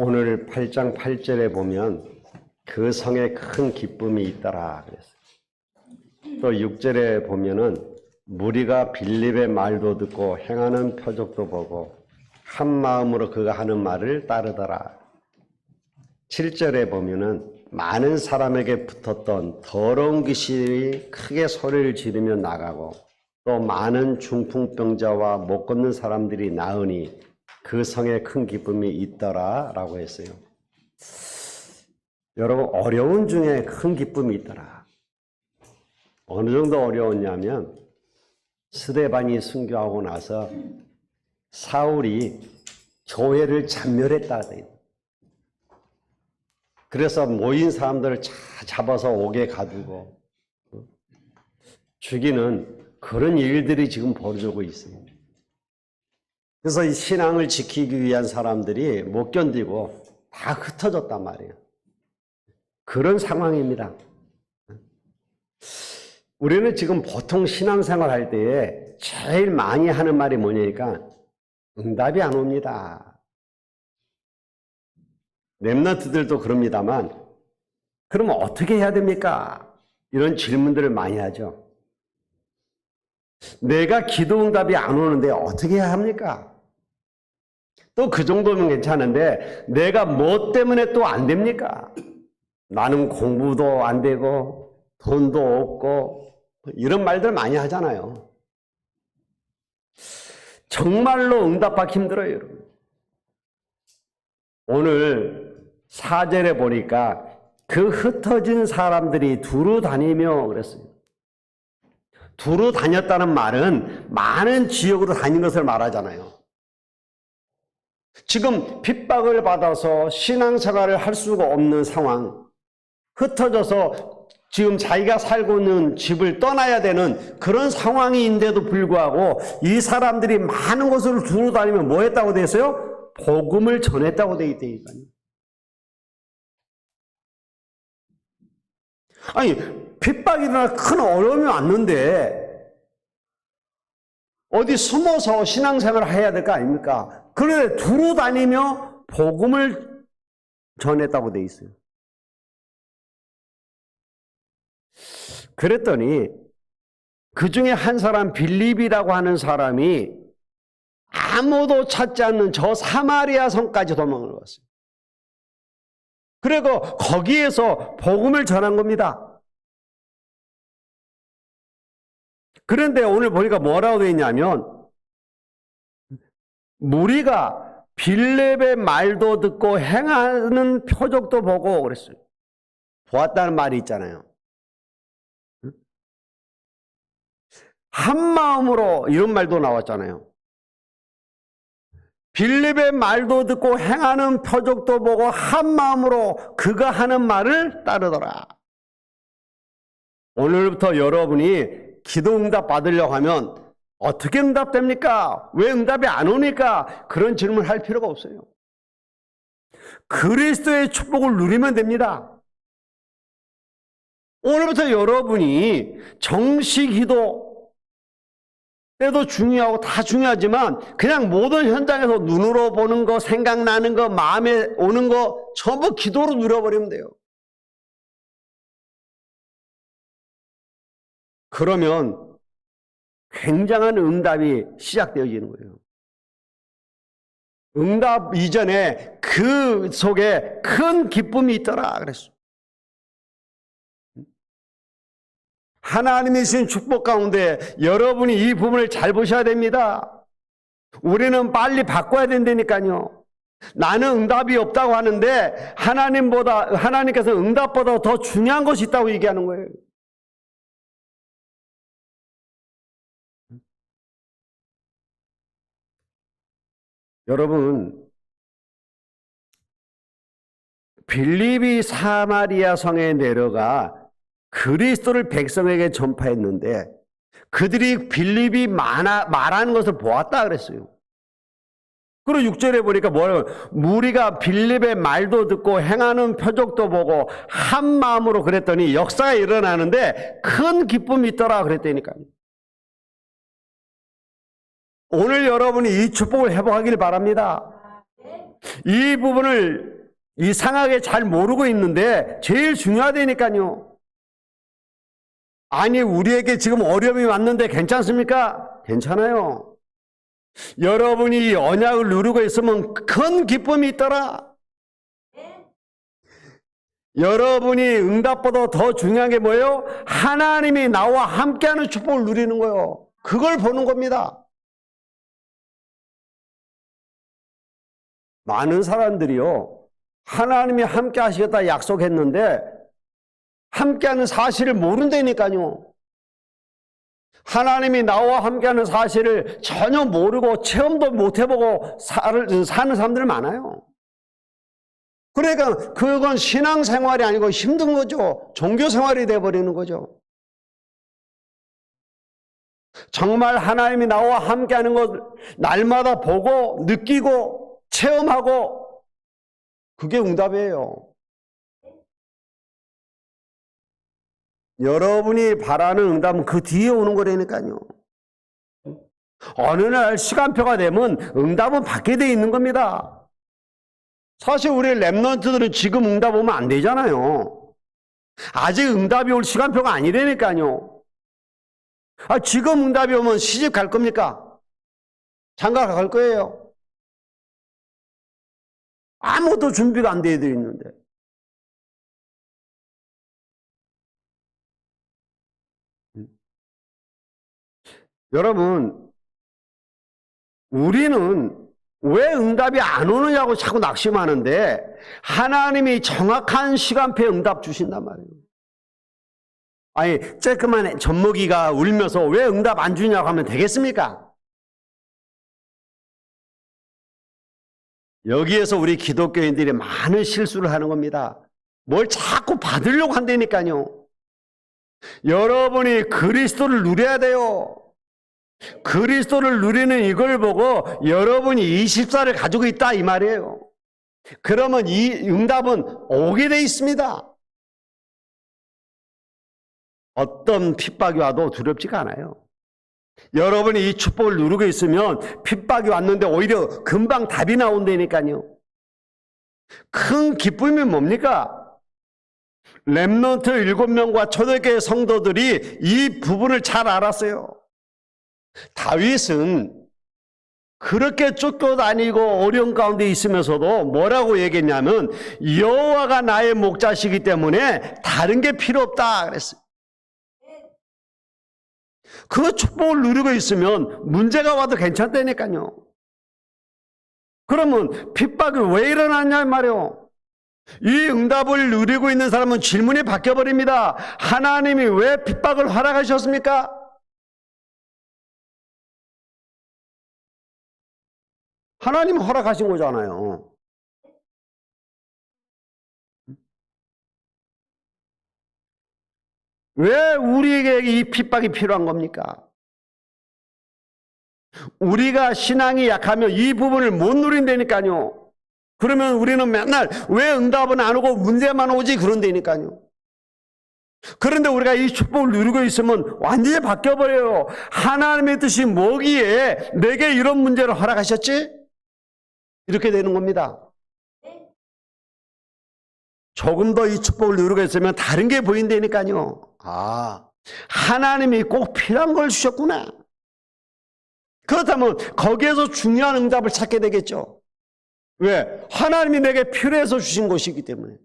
오늘 8장 8절에 보면 그 성에 큰 기쁨이 있더라 그랬어요. 또 6절에 보면은 무리가 빌립의 말도 듣고 행하는 표적도 보고 한 마음으로 그가 하는 말을 따르더라. 7절에 보면은 많은 사람에게 붙었던 더러운 귀신이 크게 소리를 지르며 나가고 또 많은 중풍병자와 못 걷는 사람들이 나으니 그 성에 큰 기쁨이 있더라 라고 했어요. 여러분, 어려운 중에 큰 기쁨이 있더라. 어느 정도 어려웠냐면 스데반이 순교하고 나서 사울이 교회를 잔멸했다. 그래서 모인 사람들을 잡아서 옥에 가두고 죽이는 그런 일들이 지금 벌어지고 있습니다. 그래서 이 신앙을 지키기 위한 사람들이 못 견디고 다 흩어졌단 말이에요. 그런 상황입니다. 우리는 지금 보통 신앙생활 할 때에 제일 많이 하는 말이 뭐냐니까 응답이 안 옵니다. 렘넌트들도 그럽니다만 그러면 어떻게 해야 됩니까? 이런 질문들을 많이 하죠. 내가 기도 응답이 안 오는데 어떻게 해야 합니까? 또 그 정도면 괜찮은데 내가 뭐 때문에 또 안 됩니까? 나는 공부도 안 되고 돈도 없고 이런 말들 많이 하잖아요. 정말로 응답받기 힘들어요, 여러분. 오늘 4절에 보니까 그 흩어진 사람들이 두루 다니며 그랬어요. 두루 다녔다는 말은 많은 지역으로 다닌 것을 말하잖아요. 지금 핍박을 받아서 신앙생활을 할 수가 없는 상황, 흩어져서 지금 자기가 살고 있는 집을 떠나야 되는 그런 상황인데도 불구하고 이 사람들이 많은 곳을 두루 다니며 뭐 했다고 되어 있어요? 복음을 전했다고 되어 있다니까요. 아니, 핍박이나 큰 어려움이 왔는데 어디 숨어서 신앙생활을 해야 될 거 아닙니까? 그런데 두루 다니며 복음을 전했다고 되어 있어요. 그랬더니 그 중에 한 사람 빌립이라고 하는 사람이 아무도 찾지 않는 저 사마리아 성까지 도망을 갔어요. 그리고 거기에서 복음을 전한 겁니다. 그런데 오늘 보니까 뭐라고 되어 있냐면 무리가 빌립의 말도 듣고 행하는 표적도 보고 그랬어요. 보았다는 말이 있잖아요. 한 마음으로 이런 말도 나왔잖아요. 빌립의 말도 듣고 행하는 표적도 보고 한 마음으로 그가 하는 말을 따르더라. 오늘부터 여러분이 기도 응답 받으려고 하면 어떻게 응답됩니까? 왜 응답이 안 오니까? 그런 질문을 할 필요가 없어요. 그리스도의 축복을 누리면 됩니다. 오늘부터 여러분이 정시 기도 때도 중요하고 다 중요하지만 그냥 모든 현장에서 눈으로 보는 거, 생각나는 거, 마음에 오는 거 전부 기도로 누려버리면 돼요. 그러면 굉장한 응답이 시작되어지는 거예요. 응답 이전에 그 속에 큰 기쁨이 있더라 그랬어요. 하나님이 주신 축복 가운데 여러분이 이 부분을 잘 보셔야 됩니다. 우리는 빨리 바꿔야 된다니까요. 나는 응답이 없다고 하는데 하나님께서 응답보다 더 중요한 것이 있다고 얘기하는 거예요. 여러분, 빌립이 사마리아 성에 내려가 그리스도를 백성에게 전파했는데 그들이 빌립이 말하는 것을 보았다 그랬어요. 그리고 6절에 보니까 뭐라고 무리가 빌립의 말도 듣고 행하는 표적도 보고 한 마음으로 그랬더니 역사가 일어나는데 큰 기쁨이 있더라 그랬다니까요. 오늘 여러분이 이 축복을 회복하길 바랍니다. 이 부분을 이상하게 잘 모르고 있는데 제일 중요하다니까요. 아니, 우리에게 지금 어려움이 왔는데 괜찮습니까? 괜찮아요. 여러분이 언약을 누리고 있으면 큰 기쁨이 있더라. 여러분이 응답보다 더 중요한 게 뭐예요? 하나님이 나와 함께하는 축복을 누리는 거예요. 그걸 보는 겁니다. 많은 사람들이요, 하나님이 함께 하시겠다 약속했는데 함께하는 사실을 모른다니까요. 하나님이 나와 함께하는 사실을 전혀 모르고 체험도 못 해보고 사는 사람들 많아요. 그러니까 그건 신앙생활이 아니고 힘든 거죠. 종교생활이 돼버리는 거죠. 정말 하나님이 나와 함께하는 것 날마다 보고 느끼고 체험하고, 그게 응답이에요. 여러분이 바라는 응답은 그 뒤에 오는 거라니까요. 어느 날 시간표가 되면 응답은 받게 돼 있는 겁니다. 사실 우리 랩런트들은 지금 응답 오면 안 되잖아요. 아직 응답이 올 시간표가 아니라니까요. 지금 응답이 오면 시집 갈 겁니까? 장가 갈 거예요. 아무것도 준비가 안 되어 있는데. 여러분, 우리는 왜 응답이 안 오느냐고 자꾸 낙심하는데 하나님이 정확한 시간표에 응답 주신단 말이에요. 아니, 쬐끄만 젖먹이가 울면서 왜 응답 안 주냐고 하면 되겠습니까? 여기에서 우리 기독교인들이 많은 실수를 하는 겁니다. 뭘 자꾸 받으려고 한다니까요. 여러분이 그리스도를 누려야 돼요. 그리스도를 누리는 이걸 보고 여러분이 24를 가지고 있다 이 말이에요. 그러면 이 응답은 오게 돼 있습니다. 어떤 핍박이 와도 두렵지가 않아요. 여러분이 이 축복을 누리고 있으면 핍박이 왔는데 오히려 금방 답이 나온다니까요. 큰 기쁨이 뭡니까? 렘넌트 7명과 초대교회 성도들이 이 부분을 잘 알았어요. 다윗은 그렇게 쫓겨다니고 어려운 가운데 있으면서도 뭐라고 얘기했냐면 여호와가 나의 목자시기 때문에 다른 게 필요 없다 그랬어요. 그 축복을 누리고 있으면 문제가 와도 괜찮다니까요. 그러면 핍박이 왜 일어났냐 말이에요. 이 응답을 누리고 있는 사람은 질문이 바뀌어버립니다. 하나님이 왜 핍박을 허락하셨습니까? 하나님이 허락하신 거잖아요. 왜 우리에게 이 핍박이 필요한 겁니까? 우리가 신앙이 약하면 이 부분을 못 누린다니까요. 그러면 우리는 맨날 왜 응답은 안 오고 문제만 오지 그런다니까요. 그런데 우리가 이 축복을 누리고 있으면 완전히 바뀌어버려요. 하나님의 뜻이 뭐기에 내게 이런 문제를 허락하셨지? 이렇게 되는 겁니다. 조금 더 이 축복을 누리고 있으면 다른 게 보인다니까요. 하나님이 꼭 필요한 걸 주셨구나. 그렇다면 거기에서 중요한 응답을 찾게 되겠죠. 왜? 하나님이 내게 필요해서 주신 것이기 때문에.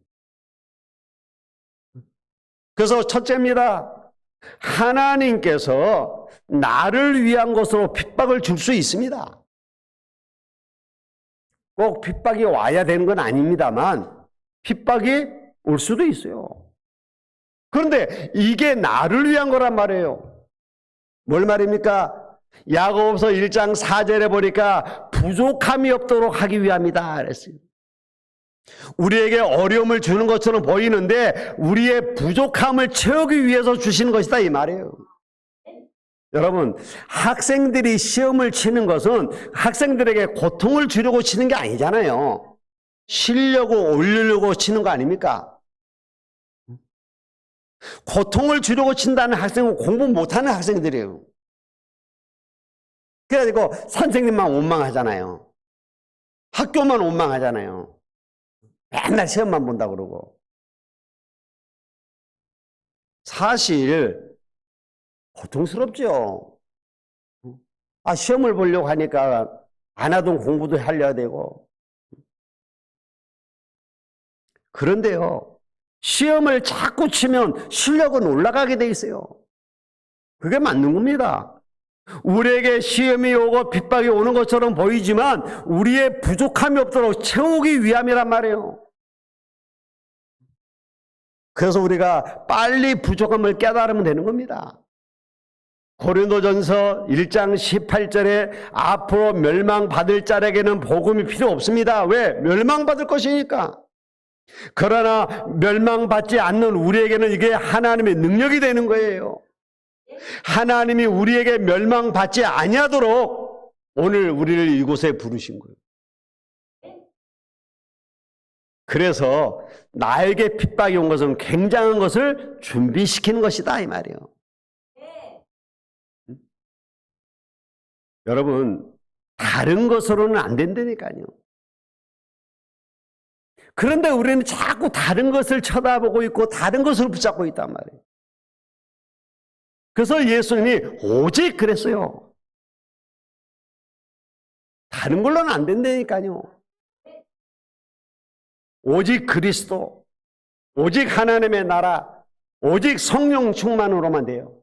그래서 첫째입니다. 하나님께서 나를 위한 것으로 핍박을 줄 수 있습니다. 꼭 핍박이 와야 되는 건 아닙니다만 핍박이 올 수도 있어요. 그런데 이게 나를 위한 거란 말이에요. 뭘 말입니까? 야고보서 1장 4절에 보니까 부족함이 없도록 하기 위함이다 그랬어요. 우리에게 어려움을 주는 것처럼 보이는데 우리의 부족함을 채우기 위해서 주시는 것이다 이 말이에요. 여러분, 학생들이 시험을 치는 것은 학생들에게 고통을 주려고 치는 게 아니잖아요. 쉬려고 올리려고 치는 거 아닙니까? 고통을 주려고 친다는 학생은 공부 못하는 학생들이에요. 그래가지고 선생님만 원망하잖아요. 학교만 원망하잖아요. 맨날 시험만 본다 그러고. 사실 고통스럽죠. 시험을 보려고 하니까 안 하던 공부도 하려야 되고. 그런데요, 시험을 자꾸 치면 실력은 올라가게 돼 있어요. 그게 맞는 겁니다. 우리에게 시험이 오고 핍박이 오는 것처럼 보이지만 우리의 부족함이 없도록 채우기 위함이란 말이에요. 그래서 우리가 빨리 부족함을 깨달으면 되는 겁니다. 고린도전서 1장 18절에 앞으로 멸망받을 자에게는 복음이 필요 없습니다. 왜? 멸망받을 것이니까. 그러나 멸망받지 않는 우리에게는 이게 하나님의 능력이 되는 거예요. 하나님이 우리에게 멸망받지 아니하도록 오늘 우리를 이곳에 부르신 거예요. 그래서 나에게 핍박이 온 것은 굉장한 것을 준비시키는 것이다 이 말이에요. 여러분, 다른 것으로는 안 된다니까요. 그런데 우리는 자꾸 다른 것을 쳐다보고 있고 다른 것을 붙잡고 있단 말이에요. 그래서 예수님이 오직 그랬어요. 다른 걸로는 안 된다니까요. 오직 그리스도, 오직 하나님의 나라, 오직 성령 충만으로만 돼요.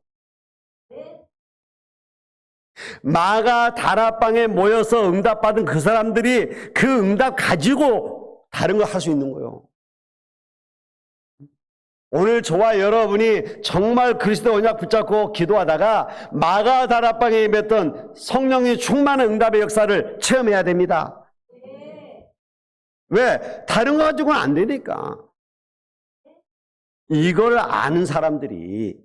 마가 다락방에 모여서 응답받은 그 사람들이 그 응답 가지고 다른 거 할 수 있는 거예요. 오늘 저와 여러분이 정말 그리스도 언약 붙잡고 기도하다가 마가 다락방에 임했던 성령이 충만한 응답의 역사를 체험해야 됩니다. 왜? 다른 거 가지고는 안 되니까. 이걸 아는 사람들이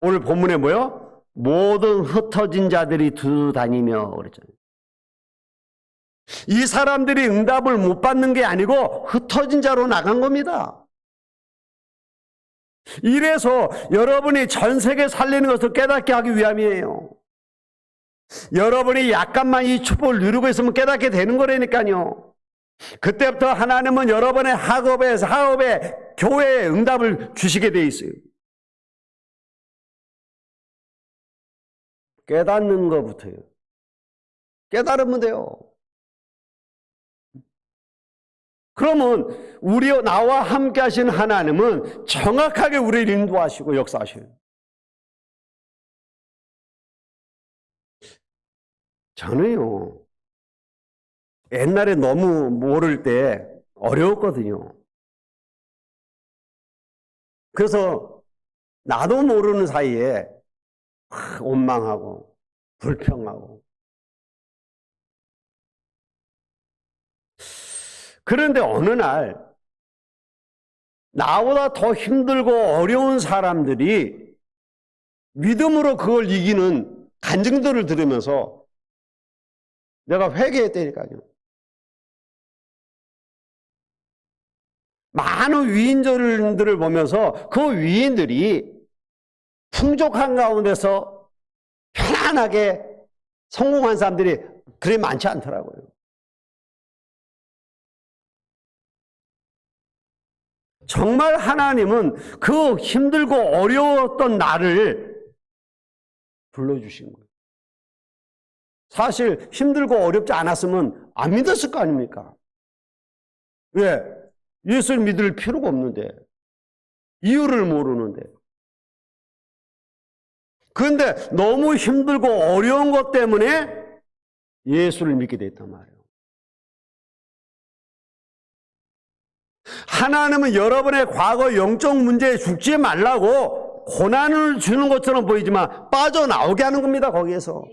오늘 본문에 뭐요? 모든 흩어진 자들이 두다니며 그랬잖아요. 이 사람들이 응답을 못 받는 게 아니고 흩어진 자로 나간 겁니다. 이래서 여러분이 전 세계 살리는 것을 깨닫게 하기 위함이에요. 여러분이 약간만 이 축복을 누리고 있으면 깨닫게 되는 거라니까요. 그때부터 하나님은 여러분의 학업에 교회에 응답을 주시게 돼 있어요. 깨닫는 것부터요. 깨달으면 돼요. 그러면 나와 함께 하신 하나님은 정확하게 우리를 인도하시고 역사하셔요. 저는요, 옛날에 너무 모를 때 어려웠거든요. 그래서 나도 모르는 사이에 원망하고 불평하고. 그런데 어느 날 나보다 더 힘들고 어려운 사람들이 믿음으로 그걸 이기는 간증들을 들으면서 내가 회개했다니까요. 많은 위인들을 보면서 그 위인들이 풍족한 가운데서 편안하게 성공한 사람들이 그리 많지 않더라고요. 정말 하나님은 그 힘들고 어려웠던 나를 불러주신 거예요. 사실 힘들고 어렵지 않았으면 안 믿었을 거 아닙니까? 왜? 예수를 믿을 필요가 없는데, 이유를 모르는데. 그런데 너무 힘들고 어려운 것 때문에 예수를 믿게 됐단 말이에요. 하나님은 여러분의 과거 영적 문제에 죽지 말라고 고난을 주는 것처럼 보이지만 빠져나오게 하는 겁니다, 거기에서.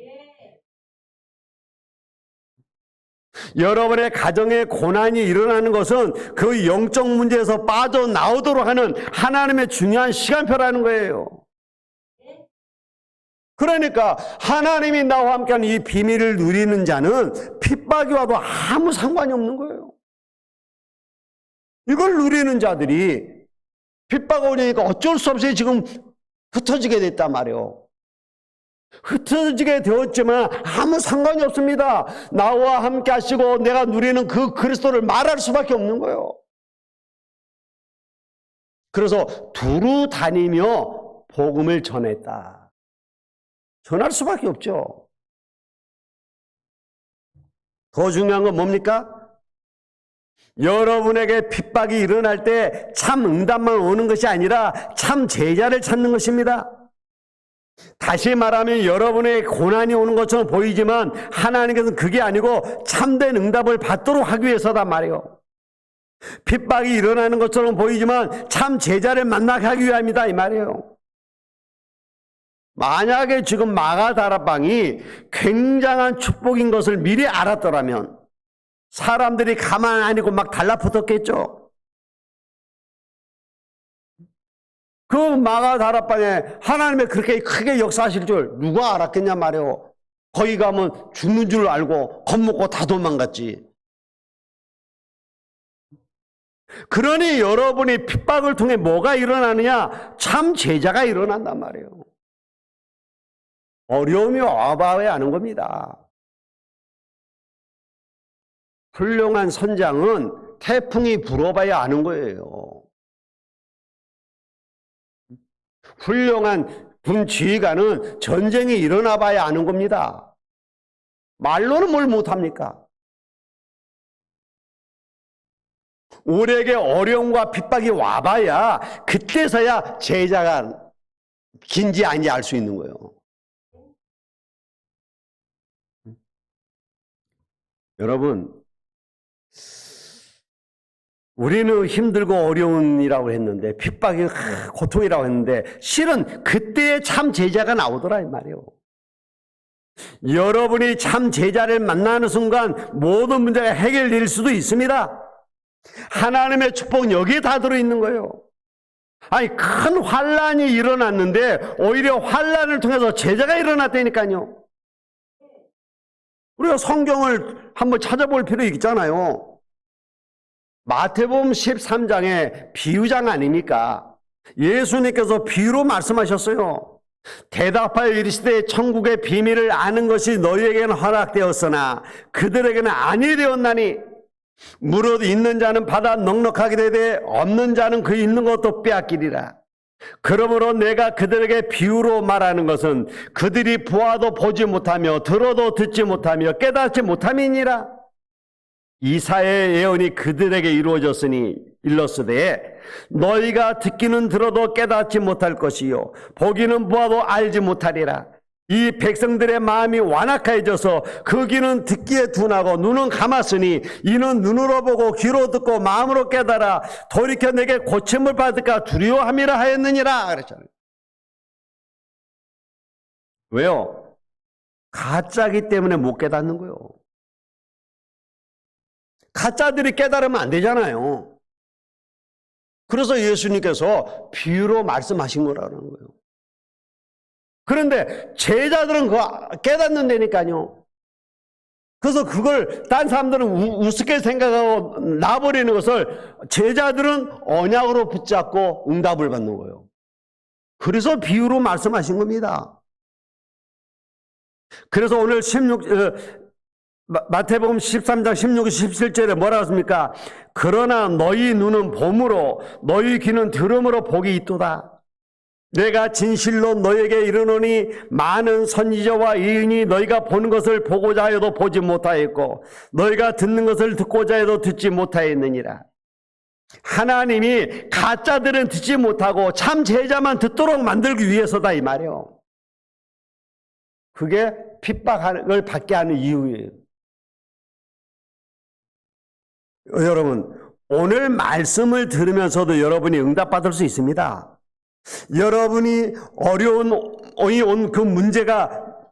여러분의 가정에 고난이 일어나는 것은 그 영적 문제에서 빠져나오도록 하는 하나님의 중요한 시간표라는 거예요. 그러니까 하나님이 나와 함께하는 이 비밀을 누리는 자는 핍박이 와도 아무 상관이 없는 거예요. 이걸 누리는 자들이 핍박 오니까 어쩔 수 없이 지금 흩어지게 됐단 말이에요. 흩어지게 되었지만 아무 상관이 없습니다. 나와 함께 하시고 내가 누리는 그 그리스도를 말할 수밖에 없는 거예요. 그래서 두루 다니며 복음을 전했다. 전할 수밖에 없죠. 더 중요한 건 뭡니까? 여러분에게 핍박이 일어날 때 참 응답만 오는 것이 아니라 참 제자를 찾는 것입니다. 다시 말하면 여러분의 고난이 오는 것처럼 보이지만 하나님께서는 그게 아니고 참된 응답을 받도록 하기 위해서단 말이에요. 핍박이 일어나는 것처럼 보이지만 참 제자를 만나게 하기 위함이다 이 말이에요. 만약에 지금 마가다락방이 굉장한 축복인 것을 미리 알았더라면 사람들이 가만 안 있고 막 달라붙었겠죠. 그 마가다락방에 하나님의 그렇게 크게 역사하실 줄 누가 알았겠냐 말이에요. 거기 가면 죽는 줄 알고 겁먹고 다 도망갔지. 그러니 여러분이 핍박을 통해 뭐가 일어나느냐? 참 제자가 일어난단 말이에요. 어려움이 와봐야 하는 겁니다. 훌륭한 선장은 태풍이 불어봐야 아는 거예요. 훌륭한 군 지휘관은 전쟁이 일어나 봐야 아는 겁니다. 말로는 뭘 못합니까? 우리에게 어려움과 핍박이 와봐야 그때서야 제자가 긴지 아닌지 알 수 있는 거예요. 여러분, 우리는 힘들고 어려움이라고 했는데 핍박이 고통이라고 했는데 실은 그때의 참 제자가 나오더라 이 말이에요. 여러분이 참 제자를 만나는 순간 모든 문제가 해결될 수도 있습니다. 하나님의 축복은 여기에 다 들어있는 거예요. 아니 큰 환란이 일어났는데 오히려 환란을 통해서 제자가 일어났다니까요. 우리가 성경을 한번 찾아볼 필요 있잖아요. 마태복음 13장에 비유장 아닙니까? 예수님께서 비유로 말씀하셨어요. 대답하여 이르시되 천국의 비밀을 아는 것이 너희에게는 허락되었으나 그들에게는 아니 되었나니 무릇 있는 자는 받아 넉넉하게 되되 없는 자는 그 있는 것도 빼앗기리라. 그러므로 내가 그들에게 비유로 말하는 것은 그들이 보아도 보지 못하며 들어도 듣지 못하며 깨닫지 못함이니라. 이사야의 예언이 그들에게 이루어졌으니 일렀으되 너희가 듣기는 들어도 깨닫지 못할 것이요 보기는 보아도 알지 못하리라. 이 백성들의 마음이 완악해져서 그 귀는 듣기에 둔하고 눈은 감았으니 이는 눈으로 보고 귀로 듣고 마음으로 깨달아 돌이켜 내게 고침을 받을까 두려워함이라 하였느니라 그랬잖아요. 왜요? 가짜기 때문에 못 깨닫는 거예요. 가짜들이 깨달으면 안 되잖아요. 그래서 예수님께서 비유로 말씀하신 거라는 거예요. 그런데 제자들은 그거 깨닫는다니까요. 그래서 그걸 딴 사람들은 우습게 생각하고 놔버리는 것을 제자들은 언약으로 붙잡고 응답을 받는 거예요. 그래서 비유로 말씀하신 겁니다. 그래서 오늘 마태복음 13장 16, 17절에 뭐라고 했습니까? 그러나 너희 눈은 봄으로 너희 귀는 들음으로 복이 있도다. 내가 진실로 너희에게 이르노니 많은 선지자와 의인이 너희가 보는 것을 보고자 하여도 보지 못하였고 너희가 듣는 것을 듣고자 해도 듣지 못하였느니라. 하나님이 가짜들은 듣지 못하고 참 제자만 듣도록 만들기 위해서다 이 말이에요. 그게 핍박을 받게 하는 이유예요. 여러분, 오늘 말씀을 들으면서도 여러분이 응답받을 수 있습니다. 여러분이 어려운 온 그 문제가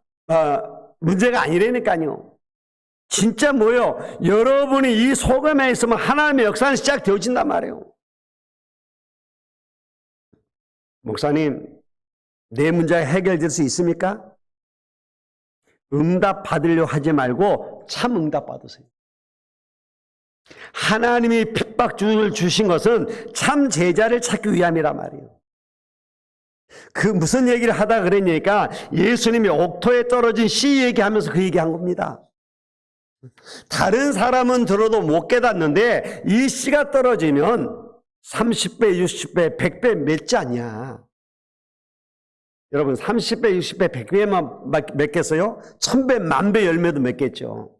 아니라니까요. 진짜 뭐예요? 여러분이 이 소금에 있으면 하나님의 역사는 시작되어진단 말이에요. 목사님, 내 문제가 해결될 수 있습니까? 응답 받으려 하지 말고 참 응답 받으세요. 하나님이 핍박주를 주신 것은 참 제자를 찾기 위함이란 말이에요. 그 무슨 얘기를 하다 그랬냐니까 예수님이 옥토에 떨어진 씨 얘기하면서 그 얘기한 겁니다. 다른 사람은 들어도 못 깨닫는데 이 씨가 떨어지면 30배, 60배, 100배 맺지 않냐. 여러분 30배, 60배, 100배만 맺겠어요? 1000배, 만배, 열매도 맺겠죠.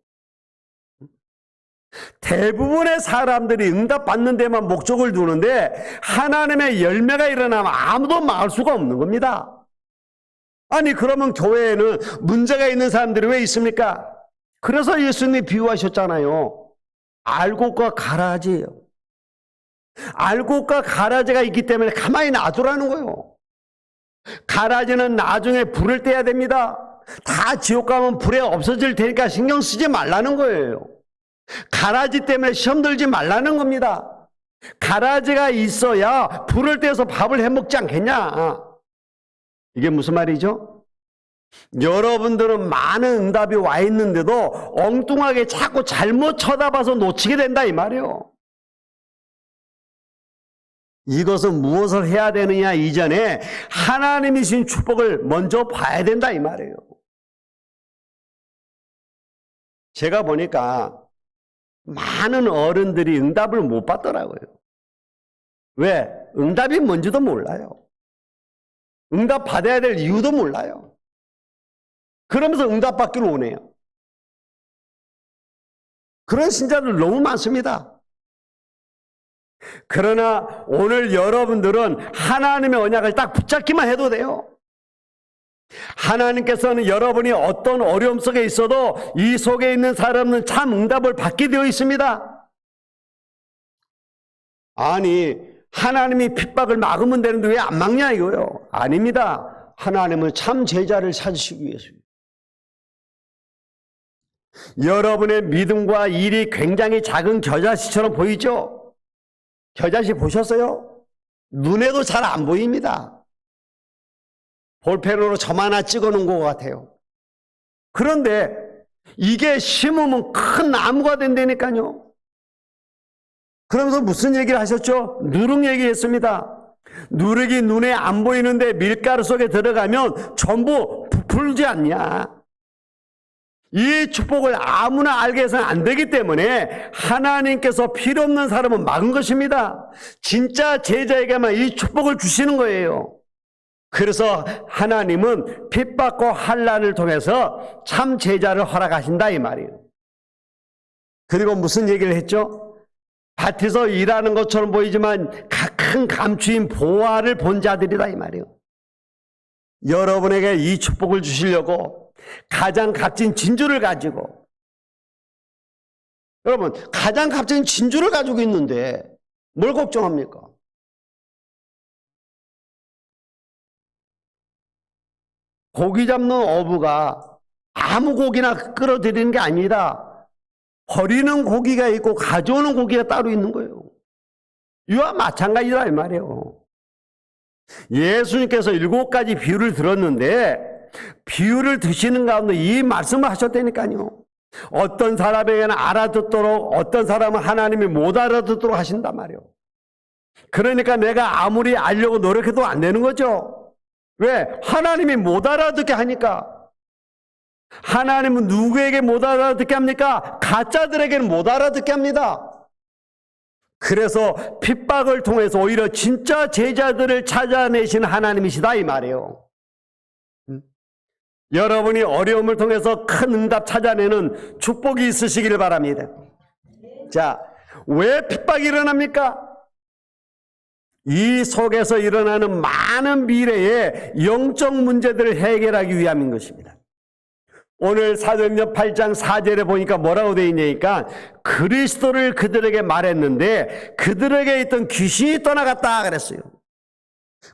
대부분의 사람들이 응답받는 데만 목적을 두는데 하나님의 열매가 일어나면 아무도 막을 수가 없는 겁니다. 아니 그러면 교회에는 문제가 있는 사람들이 왜 있습니까? 그래서 예수님이 비유하셨잖아요. 알곡과 가라지예요. 알곡과 가라지가 있기 때문에 가만히 놔두라는 거예요. 가라지는 나중에 불을 떼야 됩니다. 다 지옥 가면 불에 없어질 테니까 신경 쓰지 말라는 거예요. 가라지 때문에 시험 들지 말라는 겁니다. 가라지가 있어야 불을 떼서 밥을 해먹지 않겠냐. 이게 무슨 말이죠? 여러분들은 많은 응답이 와 있는데도 엉뚱하게 자꾸 잘못 쳐다봐서 놓치게 된다 이 말이에요. 이것은 무엇을 해야 되느냐 이전에 하나님이 주신 축복을 먼저 봐야 된다 이 말이에요. 제가 보니까 많은 어른들이 응답을 못 받더라고요. 왜? 응답이 뭔지도 몰라요. 응답 받아야 될 이유도 몰라요. 그러면서 응답 받기를 원해요. 그런 신자들 너무 많습니다. 그러나 오늘 여러분들은 하나님의 언약을 딱 붙잡기만 해도 돼요. 하나님께서는 여러분이 어떤 어려움 속에 있어도 이 속에 있는 사람은 참 응답을 받게 되어 있습니다. 아니 하나님이 핍박을 막으면 되는데 왜 안 막냐 이거요. 아닙니다. 하나님은 참 제자를 찾으시기 위해서요. 여러분의 믿음과 일이 굉장히 작은 겨자씨처럼 보이죠? 겨자씨 보셨어요? 눈에도 잘 안 보입니다. 볼펜으로 점 하나 찍어 놓은 것 같아요. 그런데 이게 심으면 큰 나무가 된다니까요. 그러면서 무슨 얘기를 하셨죠? 누룩 얘기했습니다. 누룩이 눈에 안 보이는데 밀가루 속에 들어가면 전부 부풀지 않냐. 이 축복을 아무나 알게 해서는 안 되기 때문에 하나님께서 필요 없는 사람은 막은 것입니다. 진짜 제자에게만 이 축복을 주시는 거예요. 그래서 하나님은 핍박과 환난을 통해서 참 제자를 허락하신다 이 말이에요. 그리고 무슨 얘기를 했죠? 밭에서 일하는 것처럼 보이지만 큰 감추인 보화를 본 자들이다 이 말이에요. 여러분에게 이 축복을 주시려고 가장 값진 진주를 가지고, 여러분 가장 값진 진주를 가지고 있는데 뭘 걱정합니까? 고기 잡는 어부가 아무 고기나 끌어들이는 게 아니다. 버리는 고기가 있고 가져오는 고기가 따로 있는 거예요. 이와 마찬가지다 이 말이에요. 예수님께서 7가지 비유를 들었는데 비유를 드시는 가운데 이 말씀을 하셨다니까요. 어떤 사람에게는 알아듣도록, 어떤 사람은 하나님이 못 알아듣도록 하신단 말이에요. 그러니까 내가 아무리 알려고 노력해도 안 되는 거죠. 왜? 하나님이 못 알아듣게 하니까. 하나님은 누구에게 못 알아듣게 합니까? 가짜들에게는 못 알아듣게 합니다. 그래서 핍박을 통해서 오히려 진짜 제자들을 찾아내신 하나님이시다 이 말이에요. 여러분이 어려움을 통해서 큰 응답 찾아내는 축복이 있으시기를 바랍니다. 자, 왜 핍박이 일어납니까? 이 속에서 일어나는 많은 미래의 영적 문제들을 해결하기 위함인 것입니다. 오늘 사도행전 8장 4절에 보니까 뭐라고 되어 있냐니까 그리스도를 그들에게 말했는데 그들에게 있던 귀신이 떠나갔다 그랬어요.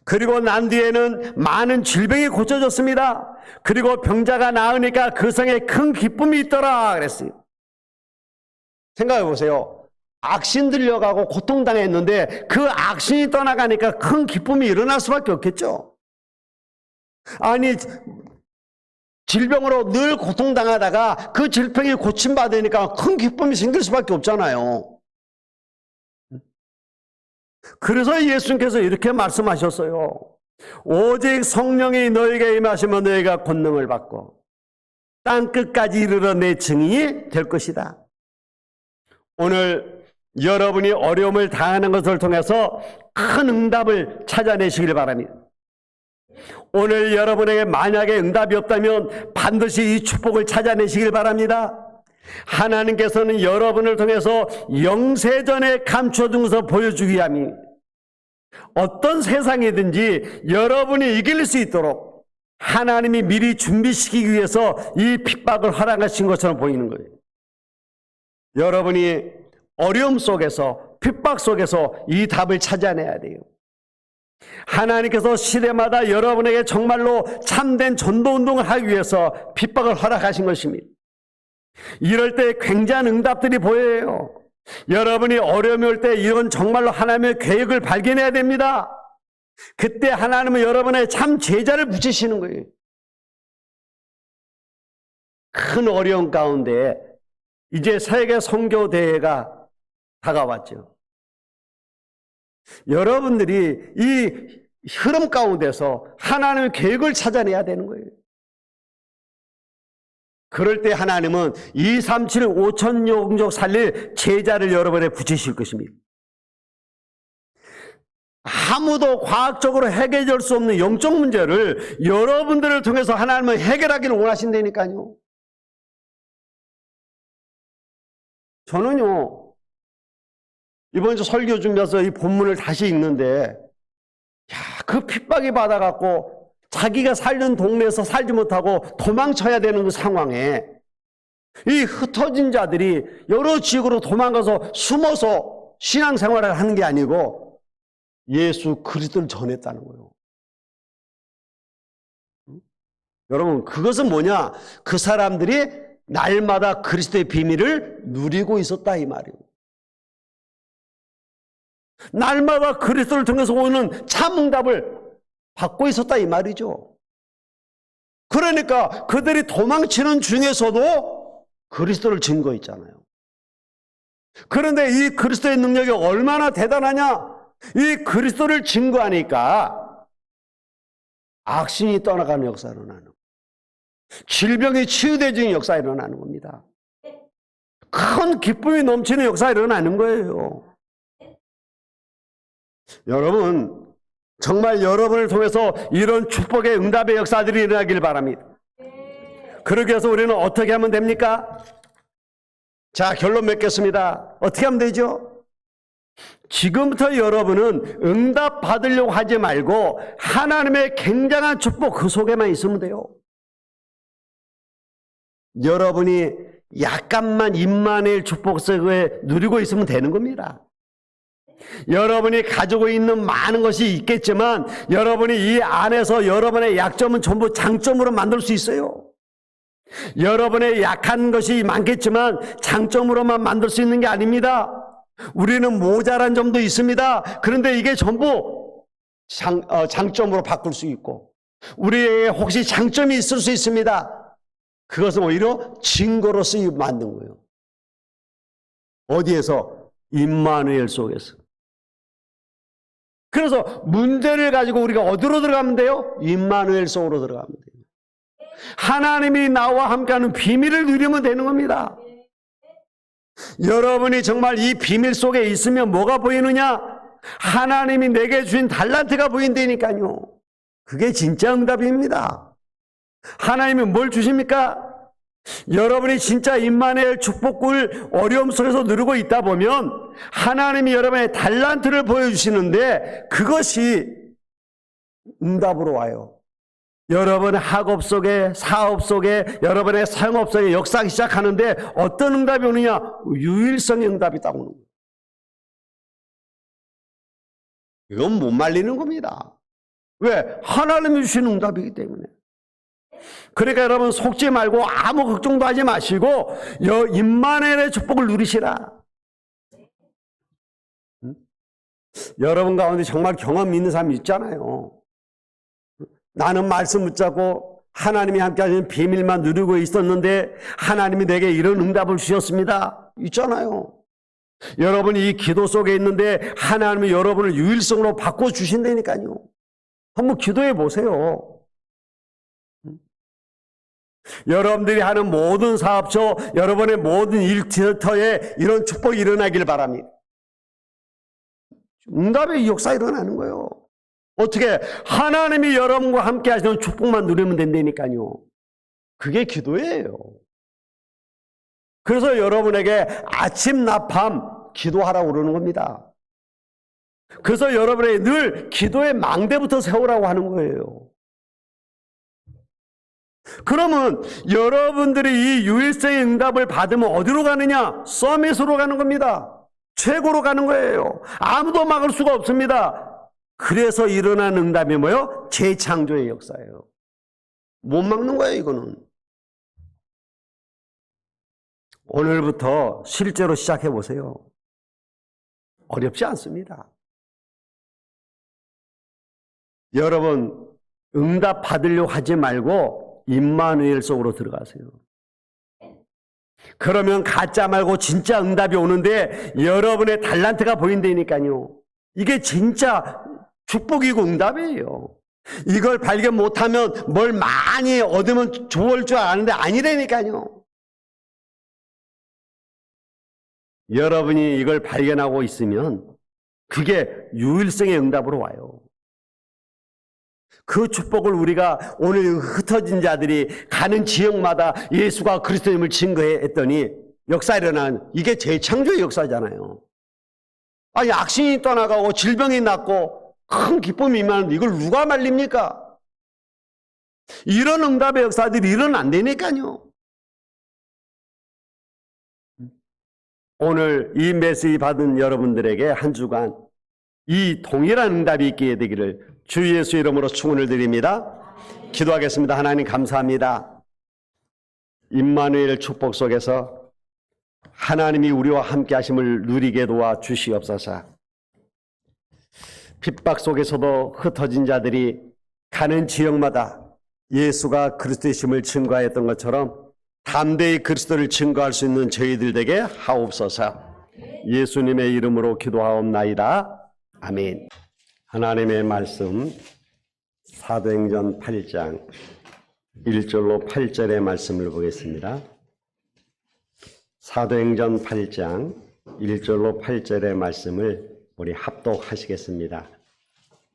그리고 난 뒤에는 많은 질병이 고쳐졌습니다. 그리고 병자가 나으니까 그 성에 큰 기쁨이 있더라 그랬어요. 생각해 보세요. 악신 들려가고 고통당했는데 그 악신이 떠나가니까 큰 기쁨이 일어날 수밖에 없겠죠. 아니 질병으로 늘 고통당하다가 그 질병이 고침받으니까 큰 기쁨이 생길 수밖에 없잖아요. 그래서 예수님께서 이렇게 말씀하셨어요. 오직 성령이 너에게 임하시면 너희가 권능을 받고 땅끝까지 이르러 내 증인이 될 것이다. 오늘 여러분이 어려움을 당하는 것을 통해서 큰 응답을 찾아내시길 바랍니다. 오늘 여러분에게 만약에 응답이 없다면 반드시 이 축복을 찾아내시길 바랍니다. 하나님께서는 여러분을 통해서 영세전에 감춰둔 것을 보여주기 위함이 어떤 세상이든지 여러분이 이길 수 있도록 하나님이 미리 준비시키기 위해서 이 핍박을 허락하신 것처럼 보이는 거예요. 여러분이 어려움 속에서 핍박 속에서 이 답을 찾아내야 돼요. 하나님께서 시대마다 여러분에게 정말로 참된 전도운동을 하기 위해서 핍박을 허락하신 것입니다. 이럴 때 굉장한 응답들이 보여요. 여러분이 어려움이 올 때 이런 정말로 하나님의 계획을 발견해야 됩니다. 그때 하나님은 여러분의 참 제자를 붙이시는 거예요. 큰 어려움 가운데 이제 세계 선교 대회가 다가왔죠. 여러분들이 이 흐름 가운데서 하나님의 계획을 찾아내야 되는 거예요. 그럴 때 하나님은 237 5천 영족 살릴 제자를 여러분에 붙이실 것입니다. 아무도 과학적으로 해결할 수 없는 영적 문제를 여러분들을 통해서 하나님은 해결하기를 원하신다니까요. 저는요, 이번 주 설교 준비해서 이 본문을 다시 읽는데, 그 핍박이 받아갖고 자기가 살던 동네에서 살지 못하고 도망쳐야 되는 그 상황에 이 흩어진 자들이 여러 지역으로 도망가서 숨어서 신앙생활을 하는 게 아니고 예수 그리스도를 전했다는 거예요. 여러분, 그것은 뭐냐? 그 사람들이 날마다 그리스도의 비밀을 누리고 있었다 이 말이에요. 날마다 그리스도를 통해서 오는 참 응답을 받고 있었다 이 말이죠. 그러니까 그들이 도망치는 중에서도 그리스도를 증거했잖아요. 그런데 이 그리스도의 능력이 얼마나 대단하냐? 이 그리스도를 증거하니까 악신이 떠나가는 역사가 일어나는 거예요. 질병이 치유되는 역사가 일어나는 겁니다. 큰 기쁨이 넘치는 역사가 일어나는 거예요. 여러분, 정말 여러분을 통해서 이런 축복의 응답의 역사들이 일어나길 바랍니다. 그러기 위해서 우리는 어떻게 하면 됩니까? 자, 결론 맺겠습니다. 어떻게 하면 되죠? 지금부터 여러분은 응답 받으려고 하지 말고 하나님의 굉장한 축복 그 속에만 있으면 돼요. 여러분이 약간만 임마누엘 축복 속에 누리고 있으면 되는 겁니다. 여러분이 가지고 있는 많은 것이 있겠지만 여러분이 이 안에서 여러분의 약점은 전부 장점으로 만들 수 있어요. 여러분의 약한 것이 많겠지만 장점으로만 만들 수 있는 게 아닙니다. 우리는 모자란 점도 있습니다. 그런데 이게 전부 장점으로 바꿀 수 있고 우리에게 혹시 장점이 있을 수 있습니다. 그것은 오히려 증거로 쓰여 만든 거예요. 어디에서? 임마누엘 속에서. 그래서 문제를 가지고 우리가 어디로 들어가면 돼요? 임마누엘 속으로 들어가면 돼요. 하나님이 나와 함께하는 비밀을 누리면 되는 겁니다. 여러분이 정말 이 비밀 속에 있으면 뭐가 보이느냐? 하나님이 내게 주신 달란트가 보인다니까요. 그게 진짜 응답입니다. 하나님이 뭘 주십니까? 여러분이 진짜 임마누엘 축복을 어려움 속에서 누리고 있다 보면 하나님이 여러분의 달란트를 보여주시는데 그것이 응답으로 와요. 여러분의 학업 속에, 사업 속에, 여러분의 상업 속에 역사하기 시작하는데 어떤 응답이 오느냐? 유일성의 응답이 딱 오는 거예요. 이건 못 말리는 겁니다. 왜? 하나님이 주시는 응답이기 때문에. 그러니까 여러분 속지 말고 아무 걱정도 하지 마시고 임마누엘의 축복을 누리시라. 여러분 가운데 정말 경험 있는 사람이 있잖아요. 나는 말씀 붙잡고 하나님이 함께 하시는 비밀만 누리고 있었는데 하나님이 내게 이런 응답을 주셨습니다. 있잖아요. 여러분이 이 기도 속에 있는데 하나님이 여러분을 유일성으로 바꿔주신다니까요. 한번 기도해 보세요. 여러분들이 하는 모든 사업처, 여러분의 모든 일터에 이런 축복이 일어나길 바랍니다. 응답의 역사 일어나는 거예요. 어떻게? 하나님이 여러분과 함께 하시는 축복만 누리면 된다니까요. 그게 기도예요. 그래서 여러분에게 아침, 낮, 밤 기도하라고 그러는 겁니다. 그래서 여러분에게 늘 기도의 망대부터 세우라고 하는 거예요. 그러면 여러분들이 이 유일성의 응답을 받으면 어디로 가느냐? 서밋으로 가는 겁니다. 최고로 가는 거예요. 아무도 막을 수가 없습니다. 그래서 일어난 응답이 뭐예요? 재창조의 역사예요. 못 막는 거예요, 이거는. 오늘부터 실제로 시작해 보세요. 어렵지 않습니다. 여러분, 응답 받으려고 하지 말고 임마누엘 속으로 들어가세요. 그러면 가짜 말고 진짜 응답이 오는데 여러분의 달란트가 보인다니까요. 이게 진짜 축복이고 응답이에요. 이걸 발견 못하면 뭘 많이 얻으면 좋을 줄 아는데 아니라니까요. 여러분이 이걸 발견하고 있으면 그게 유일성의 응답으로 와요. 그 축복을 우리가 오늘 흩어진 자들이 가는 지역마다 예수가 그리스도임을 증거했더니 역사 일어난 이게 재창조의 역사잖아요. 아니, 악신이 떠나가고 질병이 낫고 큰 기쁨이 임하는데 이걸 누가 말립니까? 이런 응답의 역사들이 일어난다니까요. 오늘 이 메시지 받은 여러분들에게 한 주간 이 동일한 응답이 있게 되기를 주 예수 이름으로 축원을 드립니다. 기도하겠습니다. 하나님 감사합니다. 임마누엘 축복 속에서 하나님이 우리와 함께 하심을 누리게 도와 주시옵소서. 핍박 속에서도 흩어진 자들이 가는 지역마다 예수가 그리스도이심을 증거하였던 것처럼 담대히 그리스도를 증거할 수 있는 저희들 되게 하옵소서. 예수님의 이름으로 기도하옵나이다. 아멘. 하나님의 말씀 사도행전 8장 1절로 8절의 말씀을 보겠습니다. 사도행전 8장 1절로 8절의 말씀을 우리 합독하시겠습니다.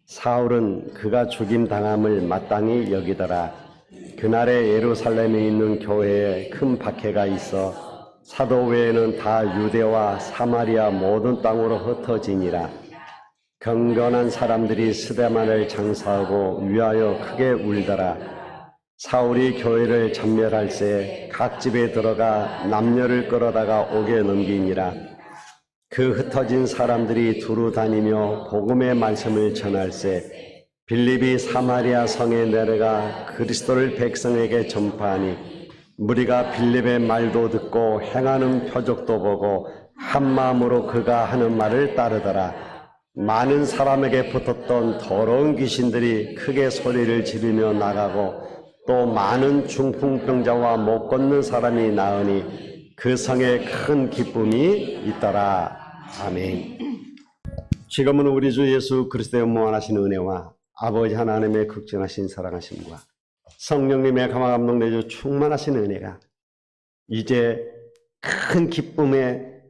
사울은 그가 죽임당함을 마땅히 여기더라. 그날에 예루살렘에 있는 교회에 큰 박해가 있어 사도 외에는 다 유대와 사마리아 모든 땅으로 흩어지니라. 경건한 사람들이 스데반을 장사하고 위하여 크게 울더라. 사울이 교회를 전멸할새 각 집에 들어가 남녀를 끌어다가 옥에 넘기니라. 그 흩어진 사람들이 두루 다니며 복음의 말씀을 전할새 빌립이 사마리아 성에 내려가 그리스도를 백성에게 전파하니 무리가 빌립의 말도 듣고 행하는 표적도 보고 한 마음으로 그가 하는 말을 따르더라. 많은 사람에게 붙었던 더러운 귀신들이 크게 소리를 지르며 나가고 또 많은 중풍병자와 못 걷는 사람이 나으니 그 성에 큰 기쁨이 있더라. 아멘. 지금은 우리 주 예수 그리스도의 무한하신 은혜와 아버지 하나님의 극진하신 사랑하심과 성령님의 감화감동 내주 충만하신 은혜가 이제 큰 기쁨의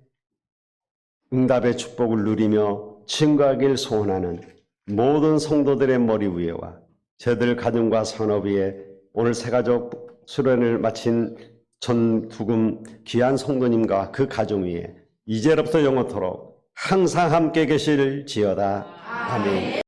응답의 축복을 누리며 증거하길 소원하는 모든 성도들의 머리 위에와 저들 가정과 산업 위에 오늘 새가족 수련을 마친 전 두금 귀한 성도님과 그 가정 위에 이제로부터 영원토록 항상 함께 계실지어다. 아멘.